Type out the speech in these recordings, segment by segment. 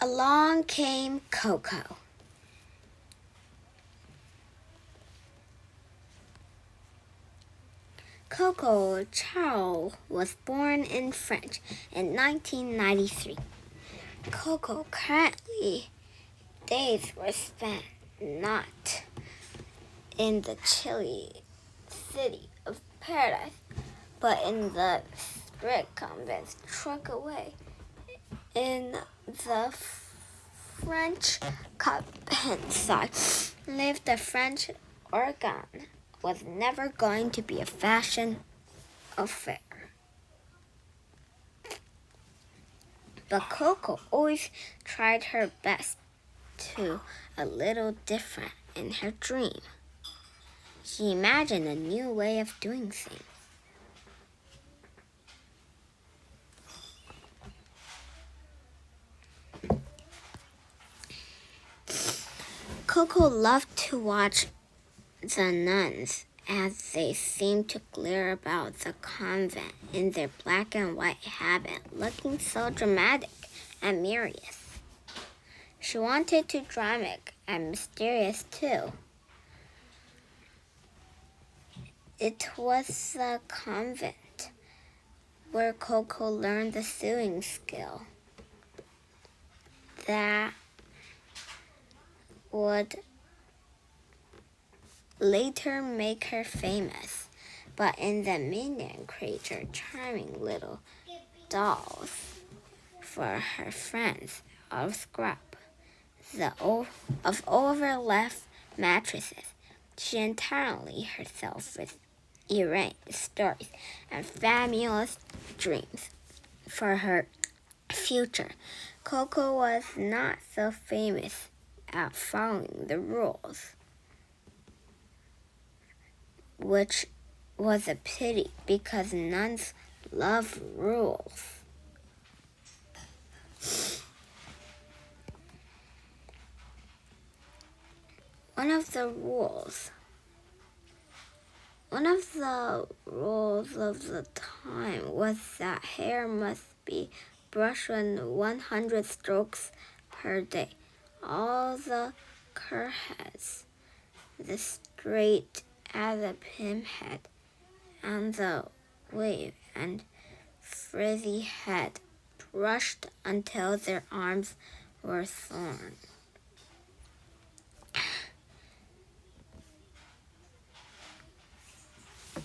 Along came Coco. Coco Chanel was born in France in 1993. Coco currently days were spent not in the chilly city of paradise, but in the strict convents tucked away in the French countryside. Lived the French organ was never going to be a fashion affair. But Coco always tried her best to a little different in her dream. She imagined a new way of doing things. Coco loved to watch the nuns as they seemed to glare about the convent in their black and white habit, looking so dramatic and mysterious. She wanted to dramatic and mysterious too. It was the convent where Coco learned the sewing skill that would later make her famous. But in the minion creature, charming little dolls for her friends of scrap, of overleft mattresses, she entirely herself with errant stories and fabulous dreams for her future. Coco was not so famous at following the rules, which was a pity because nuns love rules. One of the rules of the time was that hair must be brushed 100 strokes per day. All the curl heads, the straight as a pinhead, and the wave and frizzy head brushed until their arms were thorn.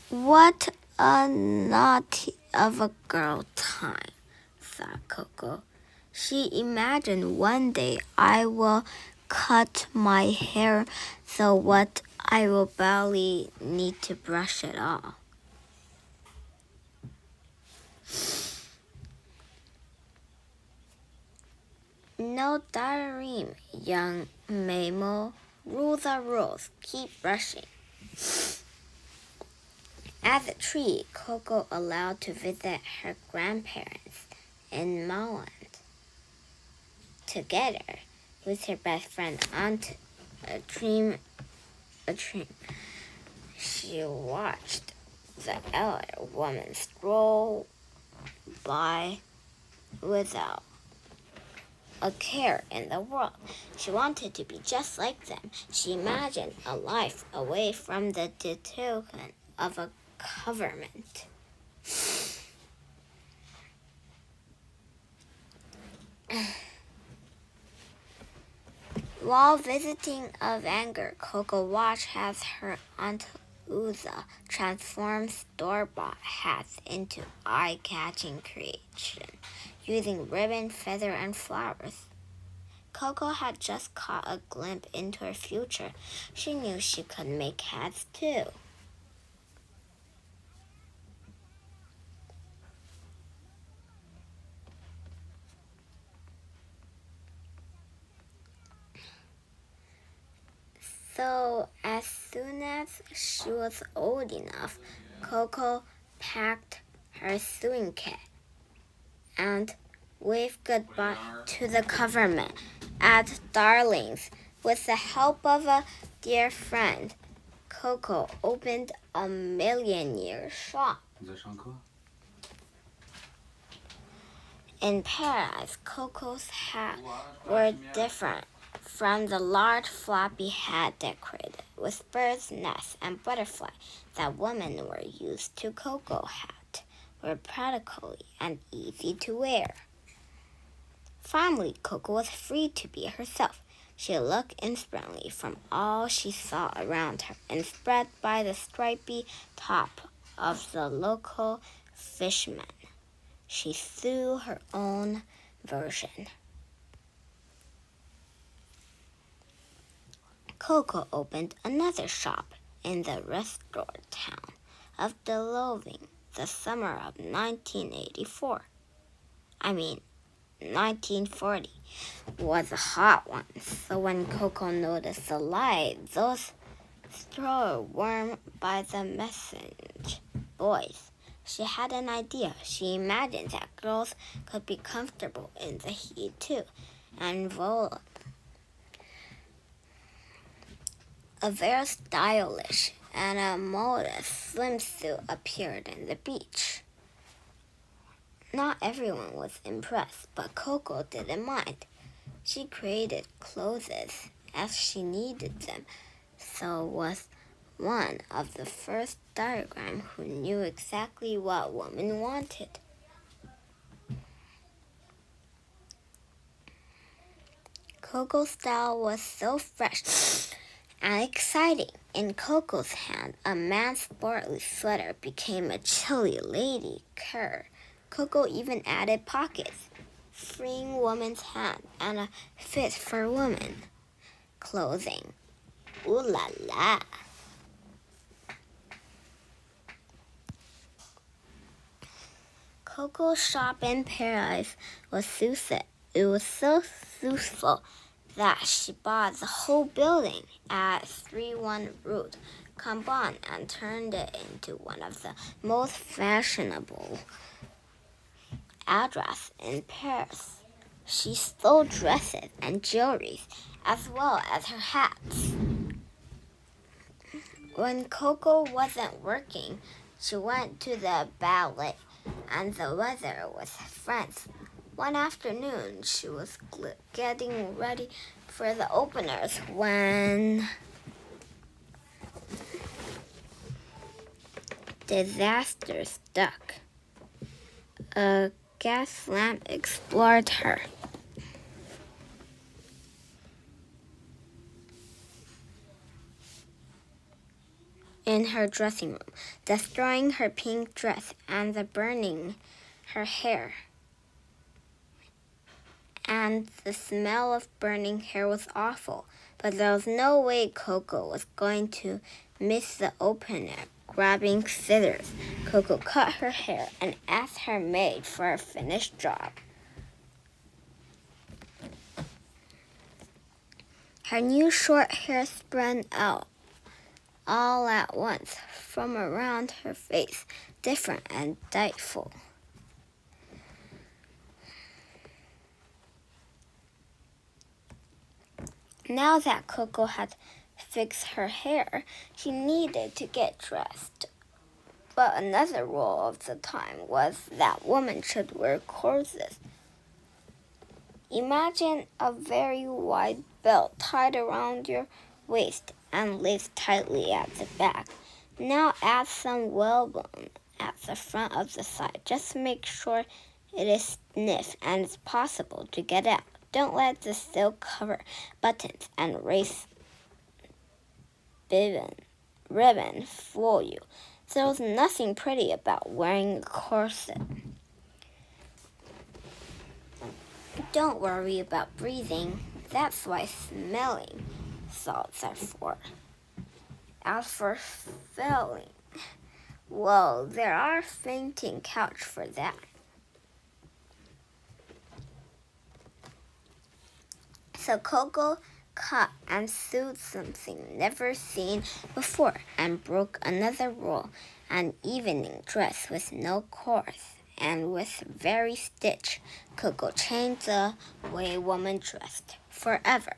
What a naughty of a girl time, thought Coco. She imagined one day I will cut my hair so what I will barely need to brush it all. No daydream, young Mamo. Rules are rules. Keep brushing. As a treat, Coco allowed to visit her grandparents in Maryland. Together with her best friend Aunt a dream. She watched the elder woman stroll by without a care in the world. She wanted to be just like them. She imagined a life away from the dictation of a government. While visiting of anger, Coco watched as her Aunt Uza transformed store-bought hats into eye-catching creation, using ribbon, feather, and flowers. Coco had just caught a glimpse into her future. She knew she could make hats too. So as soon as she was old enough, Coco packed her sewing kit and waved goodbye to the government at Darling's. With the help of a dear friend, Coco opened a millionaire shop In paradise, Coco's hat were different from the large floppy hat decorated with birds' nests and butterflies that women were used to. Coco hat were practical and easy to wear. Finally, Coco was free to be herself. She looked inspiringly from all she saw around her and spread by the stripy top of the local fisherman. She threw her own version. Coco opened another shop in the restored town of Deloving the summer of 1984. 1940 was a hot one, so when Coco noticed the light, those thrown warm by the message boys, she had an idea. She imagined that girls could be comfortable in the heat too, and voila, a very stylish and a modest swimsuit appeared in the beach. Not everyone was impressed, but Coco didn't mind. She created clothes as she needed them, so was one of the first diagram who knew exactly what women wanted. Coco's style was so fresh and exciting. In Coco's hand, a man's sportly sweater became a chilly lady cur. Coco even added pockets, freeing woman's hand, and a fit for women clothing. Ooh la la! Coco's shop in Paradise was It was so successful that she bought the whole building at 31 Route Cambon and turned it into one of the most fashionable addresses in Paris. She sold dresses and jewelry as well as her hats. When Coco wasn't working, she went to the ballet and the weather was France. One afternoon, she was getting ready for the openers when disaster struck. A gas lamp exploded her. In her dressing room, destroying her pink dress and burning her hair. And the smell of burning hair was awful, but there was no way Coco was going to miss the opener. Grabbing scissors, Coco cut her hair and asked her maid for a finished job. Her new short hair spread out all at once from around her face, different and delightful. Now that Coco had fixed her hair, she needed to get dressed. But another rule of the time was that women should wear corsets. Imagine a very wide belt tied around your waist and laced tightly at the back. Now add some whalebone at the front of the side. Just make sure it is stiff and it's possible to get out. Don't let the silk cover, buttons, and lace ribbon fool you. There was nothing pretty about wearing a corset. Don't worry about breathing. That's why smelling salts are for. As for spelling, well, there are fainting couch for that. So Coco cut and sewed something never seen before and broke another rule, an evening dress with no cords and with very stitch. Coco changed the way women dressed forever.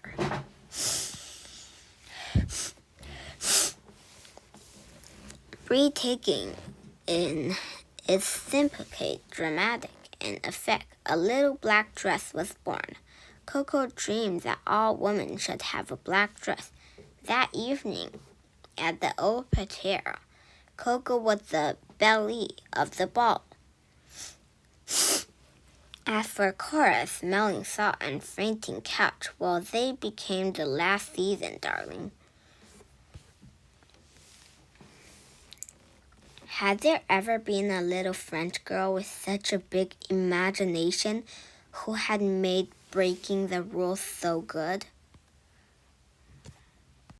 Breathtaking in its simplicity, dramatic in effect, a little black dress was born. Coco dreamed that all women should have a black dress. That evening, at the old patera, Coco was the belle of the ball. As for Cora, smelling salt and fainting couch, well, they became the last season, darling. Had there ever been a little French girl with such a big imagination who had made breaking the rules so good?